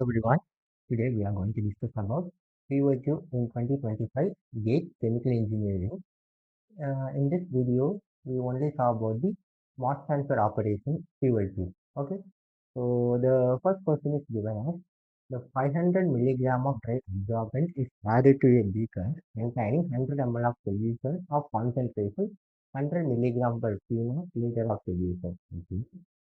everyone. Today we are going to discuss about PYQ in 2025 GATE Chemical Engineering. In this video, we only saw about the mass transfer operation PYQ. Okay, so the first question is given as the 500 milligram of dry absorbent is added to a beaker containing 100 ml of solution of concentration 100 milligram per liter of solution. Okay.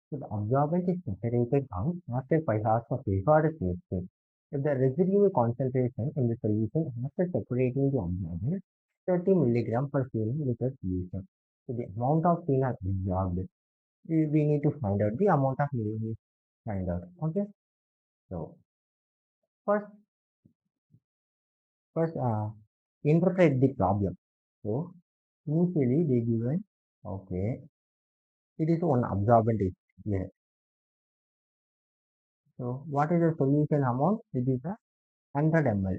So the absorbent is separated out after 5 hours of recorded testing. If the residual concentration in the solution after separating the absorbent 30 milligram per liter solution. So the amount of phenol absorbed, we need to find out the amount of milligrams find out. Okay. So first, first interpret the problem. So initially they given okay, it is one absorbent is here. So what is the solution amount? It is a 100 ml.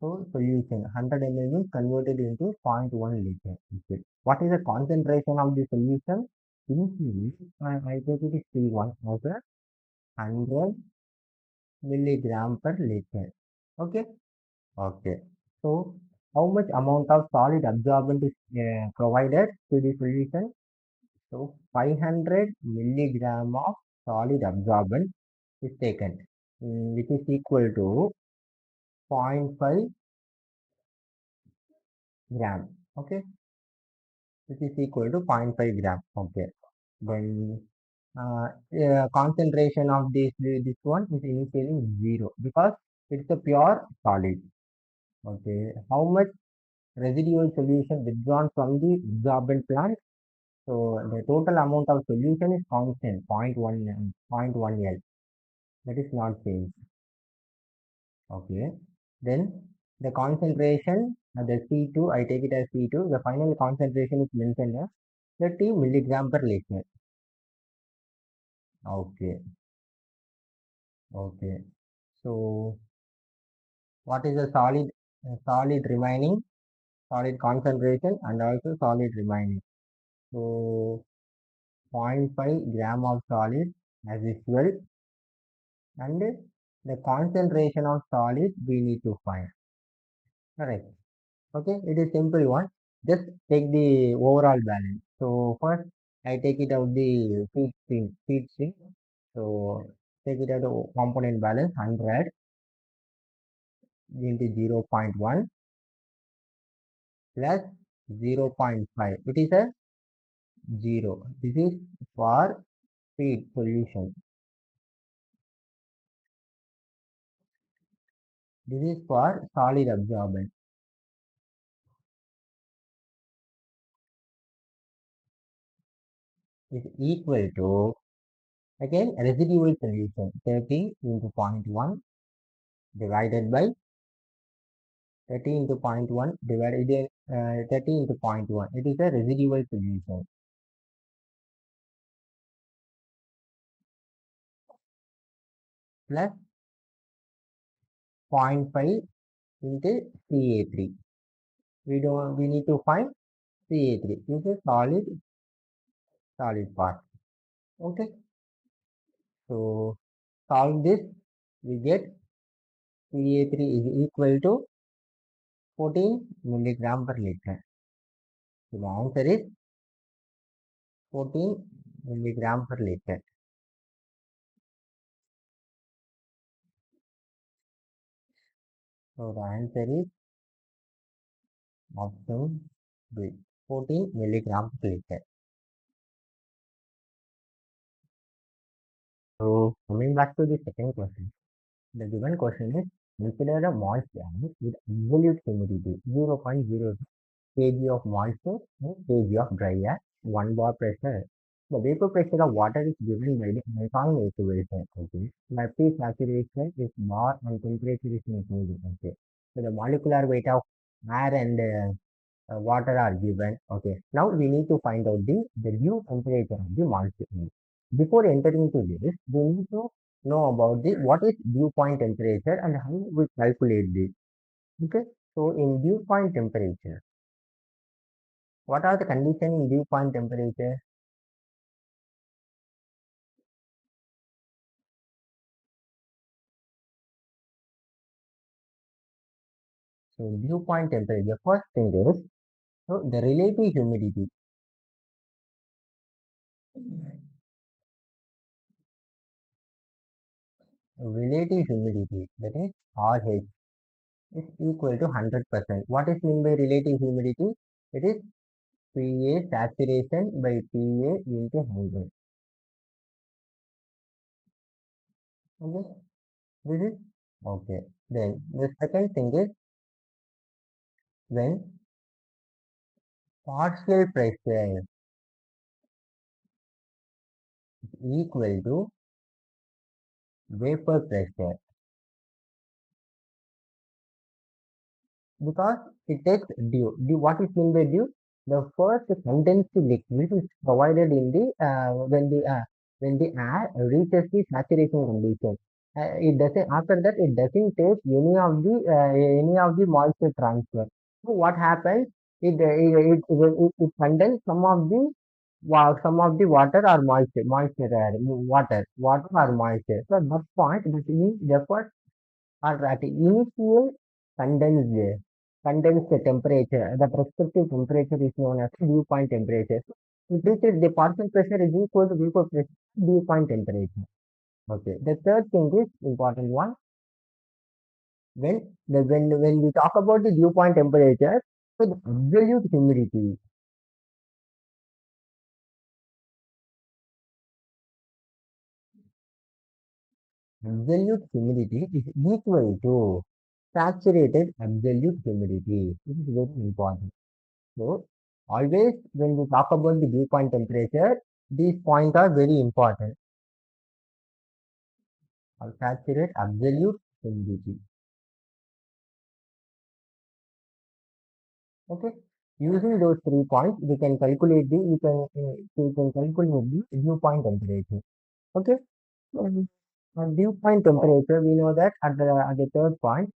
So solution 100 ml is converted into 0.1 liter liquid. What is the concentration of the solution? Initially, I take it is P1 as a 100 milligram per liter. Okay. Okay. So how much amount of solid absorbent is provided to the solution? So 500 milligram of solid absorbent is taken, which is equal to 0.5 gram. Okay, which is equal to 0.5 gram. Okay, then concentration of this one is initially zero because it's a pure solid. Okay, how much residual solution withdrawn from the absorbent plant? So the total amount of solution is constant 0.1 L. That is not changed. Okay. Then the concentration, the C2, I take it as C2. The final concentration is mentioned as 30 milligram per liter. Okay. Okay. So what is the solid remaining, solid concentration and also solid remaining? So 0.5 gram of solid as usual, and the concentration of solid we need to find. Correct. Okay, it is simple one. Just take the overall balance. So first I take it out the feed string. So take it out the component balance 100 into 0.1 plus 0.5. It is a 0. This is for feed solution. This is for solid absorbent. Is equal to again residual solution 30 into 0.1 divided by 30 into 0.1 divided 30 into 0.1. It is a residual solution plus 0.5 into Ca3. We need to find Ca3. This is solid part. Okay. So solve this. We get Ca3 is equal to 14 milligram per liter. So the answer is 14 milligram per liter. So the answer is option B, 14 milligram per liter. So coming back to the second question, the given question is consider a moist gas with absolute humidity 0.02 kg of moisture and kg of dry gas, 1 bar pressure. The vapor pressure of water is given by the Poisson equation. Okay, my P saturation is bar and temperature is included. Okay, so the molecular weight of air and water are given. Okay, now we need to find out the due temperature of the molecule. Before entering to this, we need to know about the what is dew point temperature and how we calculate this. Okay, so in dew point temperature, what are the conditions in dew point temperature? So dew point temperature. First thing is, so the relative humidity. Relative humidity, that is RH, is equal to 100%. What is meant by relative humidity? It is PA saturation by PA into 100. Okay, this is okay. Then the second thing is when partial pressure is equal to vapor pressure, because it takes dew. Dew, what is meant by dew? The first condensed liquid is provided in the when the air reaches the saturation condition. It doesn't, after that it doesn't take any of the moisture transfer. So what happens? It condense some of the water or water or moisture. So at that point, that means the first or at initial condensed condensed temperature, the prospective temperature is known as dew point temperature. So it reaches the partial pressure is equal to vapor pressure, dew point temperature. Okay. The third thing is important one. When we talk about the dew point temperature, so the absolute humidity is equal to saturated absolute humidity. This is very important. So, always when we talk about the dew point temperature, these points are very important. Or saturate absolute humidity. Okay. Using those 3 points, we can calculate the dew point temperature. Okay. Dew point temperature, we know that at the third point,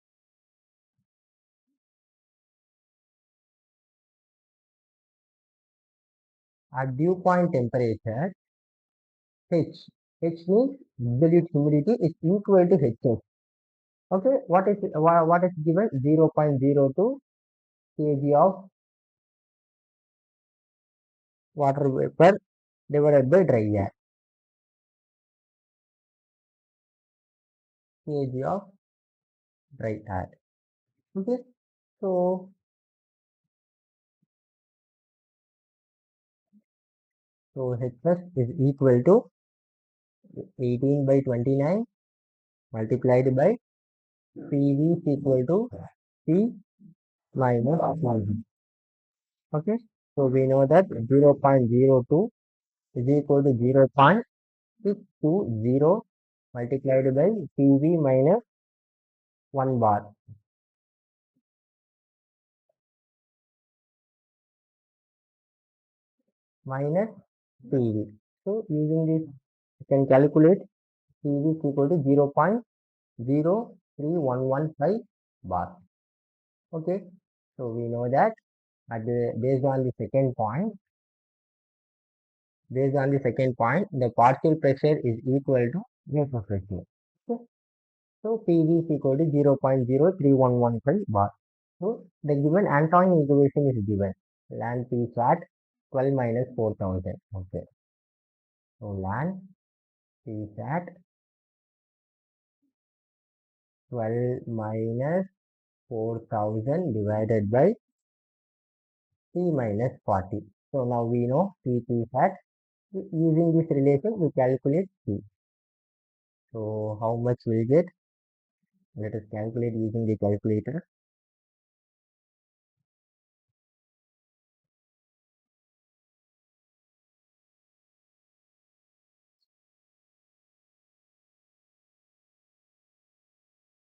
at dew point temperature, H. H means absolute humidity is equal to HH. Okay, what is given? 0.02 kg of water vapor divided by dry air. Kg of dry air. Okay, so HS is equal to 18 by 29 multiplied by PV is equal to P minus 1. Okay, so we know that 0.02 is equal to 0.620 multiplied by PV minus 1 bar minus PV. So using this, you can calculate PV is equal to 0.03115 bar. Okay, so we know that based on the second point, the partial pressure is equal to vapor pressure. Okay, so PV is equal to 0.03115 bar. So the given Antoine equation is given. Ln P sat 12 minus 4000. Okay, so ln P sat 12 minus 4000 divided by T minus 40. So now we know T sat. Using this relation, we calculate T. So how much will get? Let us calculate using the calculator.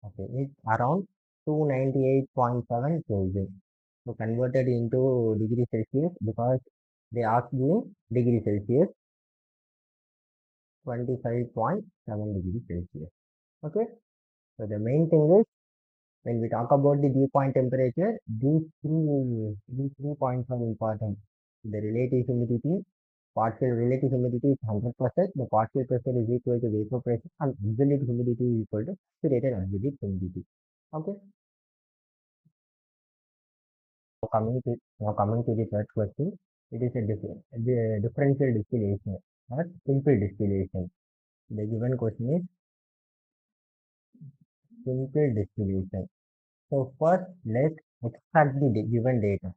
Okay, it's around 298.7 Kelvin. So converted into degree Celsius, because they asked me degree Celsius, 25.7 degree Celsius. Okay, so the main thing is when we talk about the dew point temperature, these three points are important. The relative humidity, partial relative humidity is 100%, the partial pressure is equal to vapor pressure, and absolute humidity is equal to saturated absolute humidity. Okay, coming to the third question. It is the differential distillation or simple distillation. The given question is simple distillation. So first, let's extract the given data.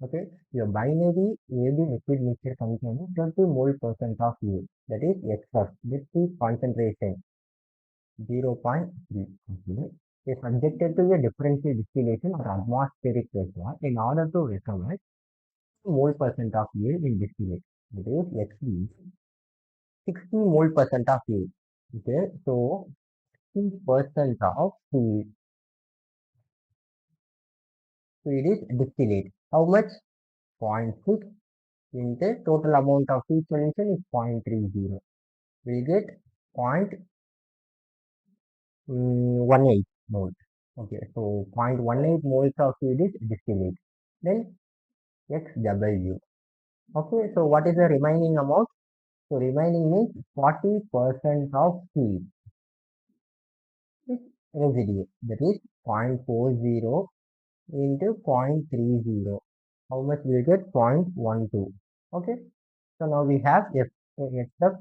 Okay, your binary AB liquid mixture containing 20 mole% of yield. That is extract with the concentration 0.3. Okay, is subjected to a differential distillation or atmospheric pressure in order to recover mole% of yield in distillate. That is XB 60 mole% of yield. Okay, so 60% of yield. So it is distillate. How much? 0.6 into total amount of each solution is 0.30. We get 0.18 moles. Okay, so 0.18 moles of feed is distillate. Then XW. Okay, so what is the remaining amount? So remaining means 40% of feed is residue. That is 0.40 into 0.30. How much will get? 0.12. Okay. So now we have X of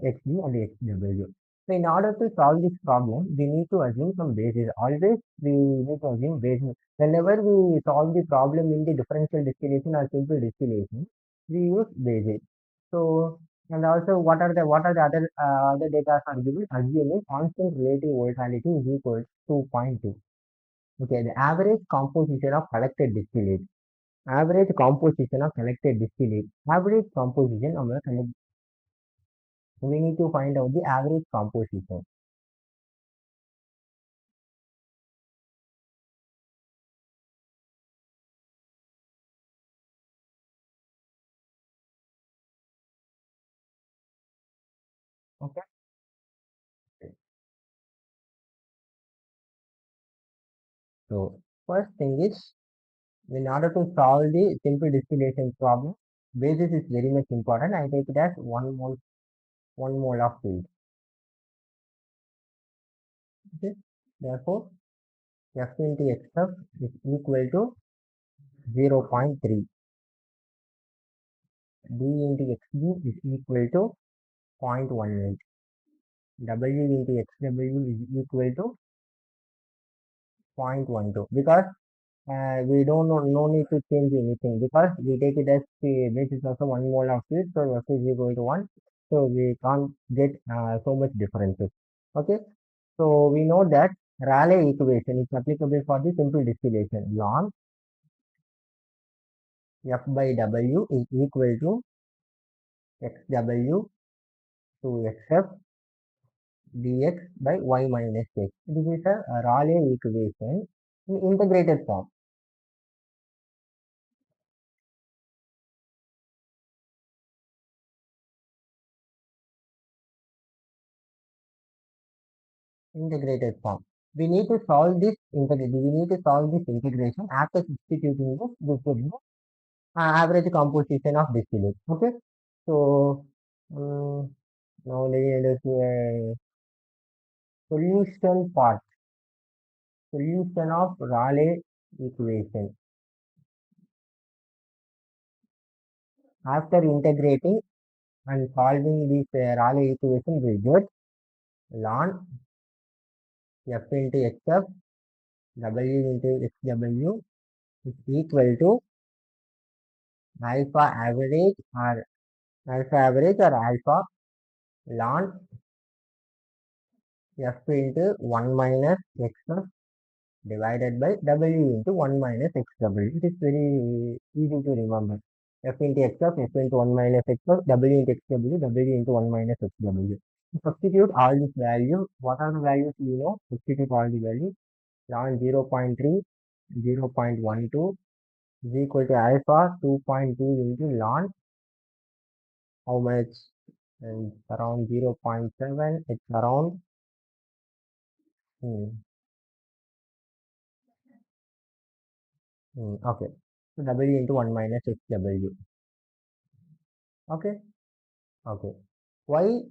XB and XW. So in order to solve this problem, we need to assume some basis. Always we need to assume basis. Whenever we solve the problem in the differential distillation or simple distillation, we use basis. So and also what are the other data are given? Assuming constant relative volatility is equal to 2.2. Okay, the average composition of collected distillate. Average composition of collected distillate. Average composition of the we need to find out the average composition. Okay. So first thing is, in order to solve the simple distillation problem, basis is very much important. I take it as 1 mole of feed. Okay. Therefore, F into Xf is equal to 0.3. D into Xb is equal to 0.18. W into XW is equal to 0.12 because we don't know, no need to change anything because we take it as the base is also 1 mole of feed, so F is equal to 1, so we can't get so much differences. Okay, so we know that Rayleigh equation is applicable for the simple distillation. Ln F by W is equal to XW to XF dx by y minus x. This is a Rayleigh equation in integrated form. Integrated form. We need to solve this integration after substituting this will be average composition of distillate. Okay, so now let us solution part. Solution of Rayleigh equation. After integrating and solving this Rayleigh equation, we get ln f into xf w into xw is equal to alpha average or alpha ln f into 1 minus xf divided by w into 1 minus xw. It is very easy to remember. F into xf, f into 1 minus xf, w into xw, w into 1 minus xw. Substitute all these values. What are the values you know? Substitute all the values. Ln 0.3, 0.12 is equal to alpha 2.2 into ln how much? And around 0.7. It's around okay. So W into 1 minus XW. Okay. Okay. Why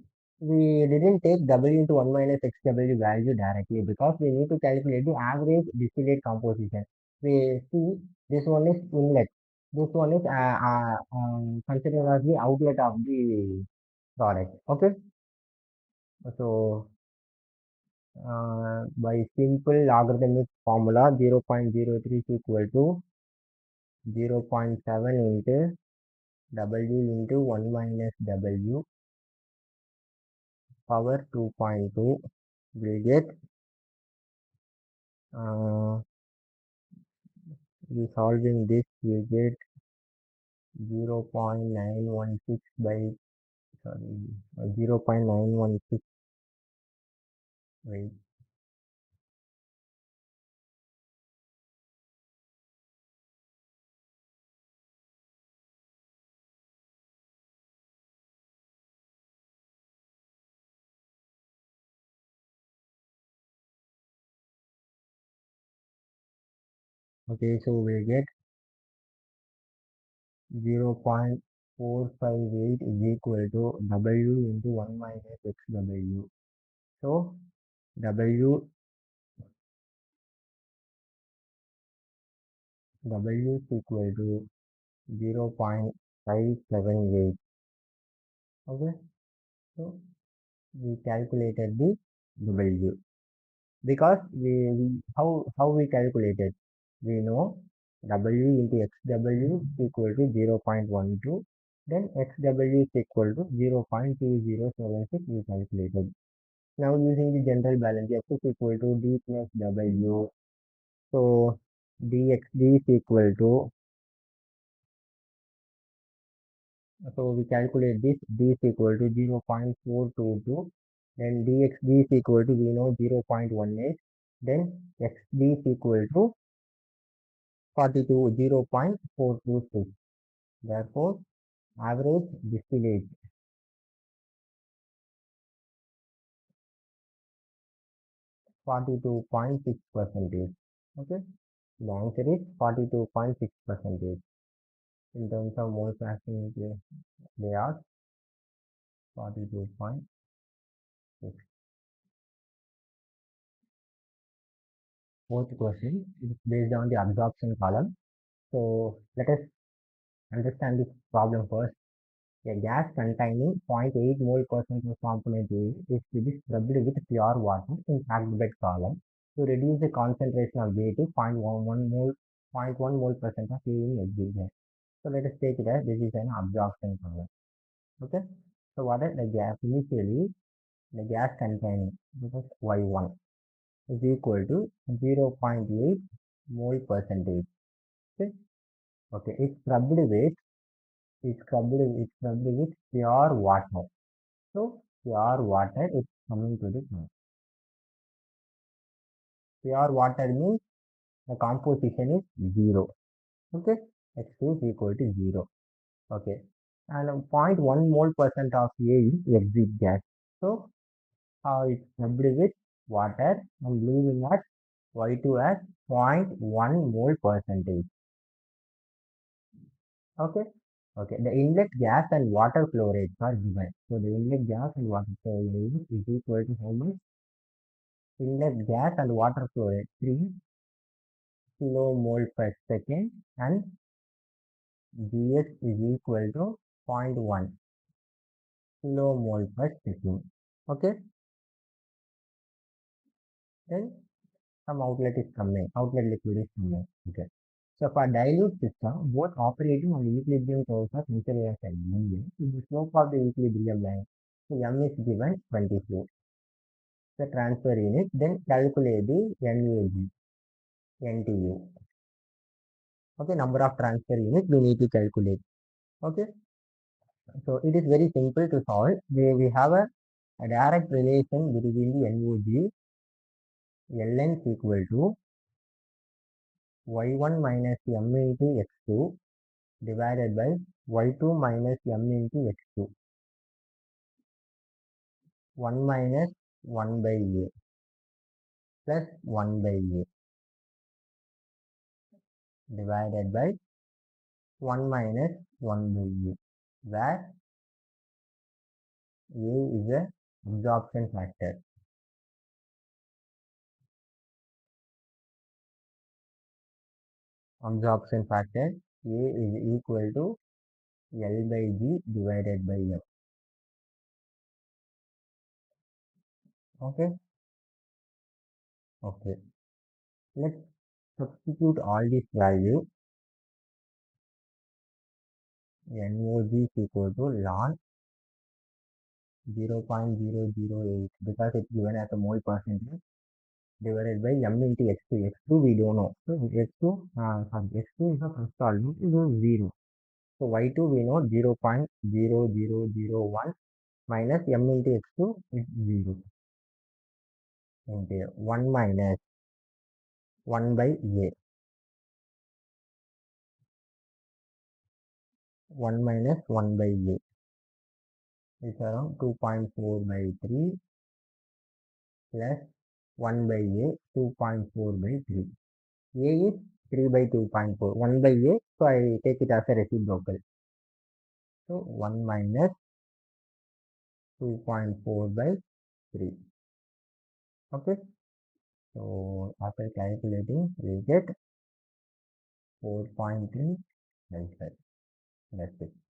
we didn't take W into 1 minus XW value directly? Because we need to calculate the average distillate composition. we see this one is inlet. This one is considered as the outlet of the product. Okay, so by simple logarithmic formula, 0.03 is equal to 0.7 into W into 1 minus W power 2.2 will get we solving this we get 0.916 by sorry 0.916 wait okay so we get 0.458 is equal to W into 1 minus XW. So W is equal to 0.578. Okay, so we calculated the W because how we calculated we know W into XW is equal to 0.12, then XW is equal to 0.2076 we calculated. Now using the general balance, F is equal to D plus W. So dxd is equal to, so we calculate this, D is equal to 0.422, then dxd is equal to, we know 0.18, then xd is equal to 42, 0.426. Therefore, average distillate 42.6 percentage. Okay, the answer is 42.6 percentage. In terms of mole fraction, they are 42.6. Fourth question is based on the absorption column. So let us understand this problem first. A gas containing 0.8 mole percent of component A is to be scrubbed with pure water in packed bed column to reduce the concentration of A to 0.11 mole, 0.1 mole percent of A in exit gas. So let us take it as this is an absorption column. Okay. So what is the gas? Initially, the gas containing, this is Y1 is equal to 0.8 mole percentage. Okay. Okay. It's scrubbed with pure water. So pure water is coming to this now. Pure water means the composition is 0. Okay. X2 is equal to 0. Okay. And 0.1 mole percent of A is exit gas. So it's scrubbed with water and leaving at Y2 as 0.1 mole percentage. Okay. Okay. The inlet gas and water flow rates are given. So the inlet gas and water flow rate is equal to how much? Inlet gas and water flow rate 3 kilomole per second and Gh is equal to 0.1 kilomole per second. Okay. Then some outlet is coming. Outlet liquid is coming. Okay. So for dilute system, both operating and equilibrium curves are considered as linear. In the slope of the equilibrium line, so M is given 24. The transfer unit, then calculate the NUG, NTU. Okay, number of transfer units we need to calculate. Okay, so it is very simple to solve. We have a direct relation between the NUG, Ln is equal to y1 minus m into x2 divided by y2 minus m into x2, 1 minus 1 by a plus 1 by a divided by 1 minus 1 by a, where a is a absorption factor. absorption factor A is equal to L by G divided by F. Okay. Okay. Let's substitute all these values. NOG is equal to ln 0.008 because it's given as a mole percentage divided by m into x2. x2 we don't know. So x2, x2 is the first element, is 0. So y2 we know 0.0001 minus m into x2 is 0 into 1 minus 1 by a. 1 minus 1 by a is around 2.4 by 3 plus 1 by a 2.4 by 3. A is 3 by 2.4. 1 by a, so I take it as a reciprocal. So 1 minus 2.4 by 3. Okay. So after calculating, we get 4.3 by 5. That's it.